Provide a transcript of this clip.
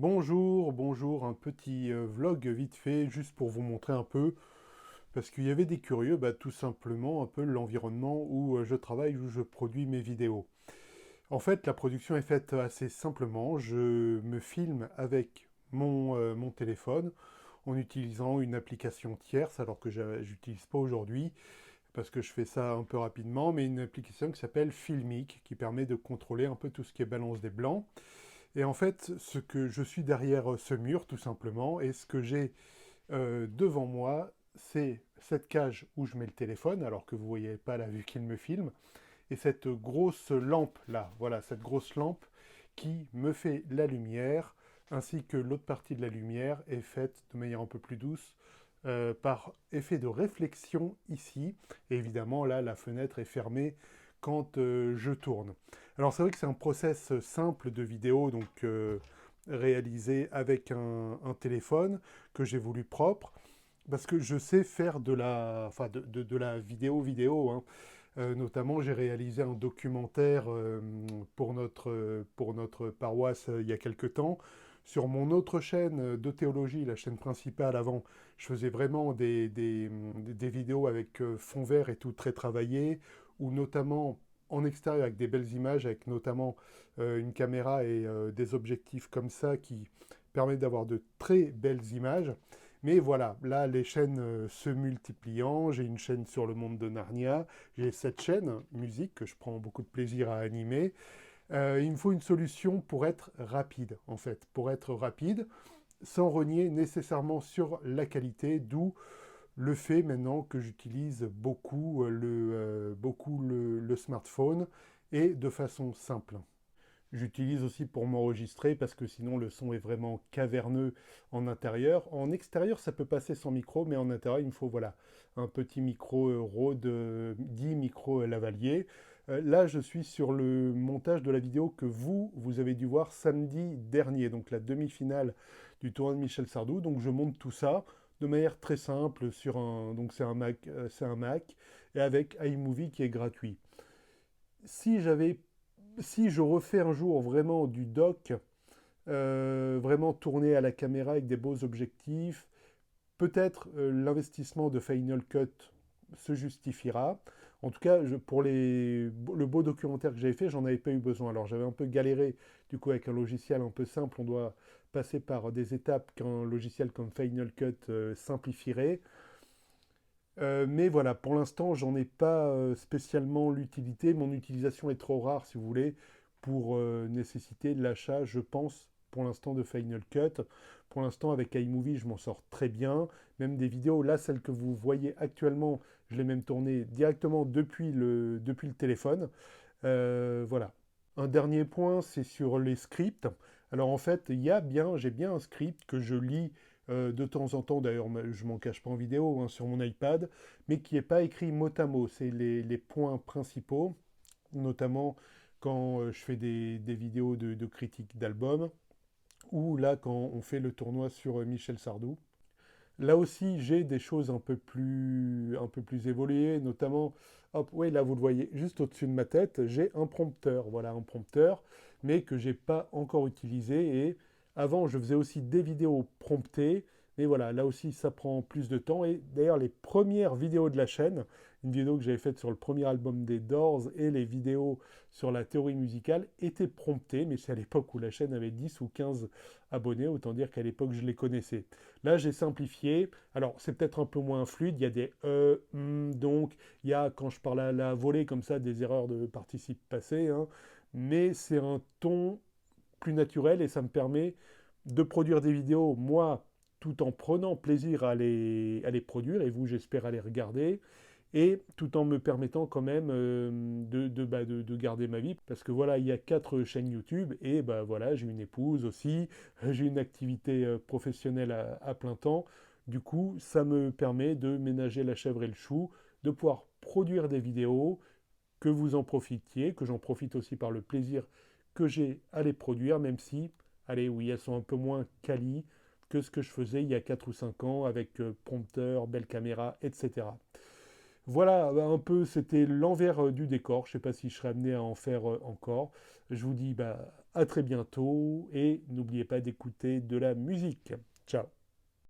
Bonjour, un petit vlog vite fait, juste pour vous montrer un peu, parce qu'il y avait des curieux, tout simplement un peu l'environnement où je travaille, où je produis mes vidéos. En fait, la production est faite assez simplement, je me filme avec mon téléphone en utilisant une application tierce, alors que j'utilise pas aujourd'hui, parce que je fais ça un peu rapidement, mais une application qui s'appelle Filmic, qui permet de contrôler un peu tout ce qui est balance des blancs. Et en fait, ce que je suis derrière ce mur, tout simplement, et ce que j'ai devant moi, c'est cette cage où je mets le téléphone, alors que vous ne voyez pas la vue qu'il me filme, et cette grosse lampe là, voilà, cette grosse lampe qui me fait la lumière, ainsi que l'autre partie de la lumière est faite de manière un peu plus douce par effet de réflexion ici. Et évidemment, là, la fenêtre est fermée quand je tourne. Alors c'est vrai que c'est un process simple de vidéo, donc réalisé avec un téléphone que j'ai voulu propre, parce que je sais faire de la vidéo, hein. Notamment, j'ai réalisé un documentaire pour notre paroisse il y a quelque temps. Sur mon autre chaîne de théologie, la chaîne principale avant, je faisais vraiment des vidéos avec fond vert et tout très travaillé, ou notamment en extérieur avec des belles images, avec notamment une caméra et des objectifs comme ça qui permettent d'avoir de très belles images. Mais voilà, là, les chaînes se multipliant, j'ai une chaîne sur le monde de Narnia, j'ai cette chaîne, musique, que je prends beaucoup de plaisir à animer. Il me faut une solution pour être rapide, en fait, pour être rapide, sans renier nécessairement sur la qualité, d'où le fait maintenant que j'utilise beaucoup le smartphone et de façon simple. J'utilise aussi pour m'enregistrer parce que sinon le son est vraiment caverneux en intérieur. En extérieur, ça peut passer sans micro, mais en intérieur, il me faut voilà, un petit micro Rode 10 micros lavalier. Là, je suis sur le montage de la vidéo que vous avez dû voir samedi dernier, donc la demi-finale du tournoi de Michel Sardou. Donc je monte tout ça de manière très simple sur un, donc c'est un Mac et avec iMovie qui est gratuit. Si j'avais si je refais un jour vraiment du doc, vraiment tourné à la caméra avec des beaux objectifs, peut-être l'investissement de Final Cut se justifiera. En tout cas, pour le beau documentaire que j'avais fait, j'en avais pas eu besoin. Alors j'avais un peu galéré du coup avec un logiciel un peu simple. On doit passer par des étapes qu'un logiciel comme Final Cut simplifierait. Mais voilà, pour l'instant, j'en ai pas spécialement l'utilité. Mon utilisation est trop rare, si vous voulez, pour nécessiter l'achat, je pense, pour l'instant, de Final Cut. Pour l'instant, avec iMovie, je m'en sors très bien. Même des vidéos, là, celles que vous voyez actuellement, je l'ai même tournées directement depuis le téléphone. Voilà. Un dernier point, c'est sur les scripts. Alors en fait, j'ai bien un script que je lis de temps en temps, d'ailleurs je m'en cache pas en vidéo, hein, sur mon iPad, mais qui n'est pas écrit mot à mot. C'est les points principaux, notamment quand je fais des vidéos de critique d'albums, ou là quand on fait le tournoi sur Michel Sardou. Là aussi, j'ai des choses un peu plus évoluées, notamment, hop, oui, là vous le voyez, juste au-dessus de ma tête, j'ai un prompteur, voilà, un prompteur, mais que j'ai pas encore utilisé. Et avant, je faisais aussi des vidéos promptées, mais voilà, là aussi, ça prend plus de temps. Et d'ailleurs, les premières vidéos de la chaîne, une vidéo que j'avais faite sur le premier album des Doors et les vidéos sur la théorie musicale, étaient promptées, mais c'est à l'époque où la chaîne avait 10 ou 15 abonnés, autant dire qu'à l'époque, je les connaissais. Là, j'ai simplifié. Alors, c'est peut-être un peu moins fluide. Il y a des donc, il y a, quand je parle à la volée comme ça, des erreurs de participe passé, hein, mais c'est un ton plus naturel et ça me permet de produire des vidéos, moi, tout en prenant plaisir à les produire, et vous, j'espère, à les regarder, et tout en me permettant quand même de garder ma vie, parce que voilà, il y a 4 chaînes YouTube, et bah voilà, j'ai une épouse aussi, j'ai une activité professionnelle à plein temps, du coup, ça me permet de ménager la chèvre et le chou, de pouvoir produire des vidéos, que vous en profitiez, que j'en profite aussi par le plaisir que j'ai à les produire, même si, allez, oui, elles sont un peu moins quali que ce que je faisais il y a 4 ou 5 ans avec prompteur, belle caméra, etc. Voilà, un peu, c'était l'envers du décor. Je ne sais pas si je serai amené à en faire encore. Je vous dis À très bientôt et n'oubliez pas d'écouter de la musique. Ciao.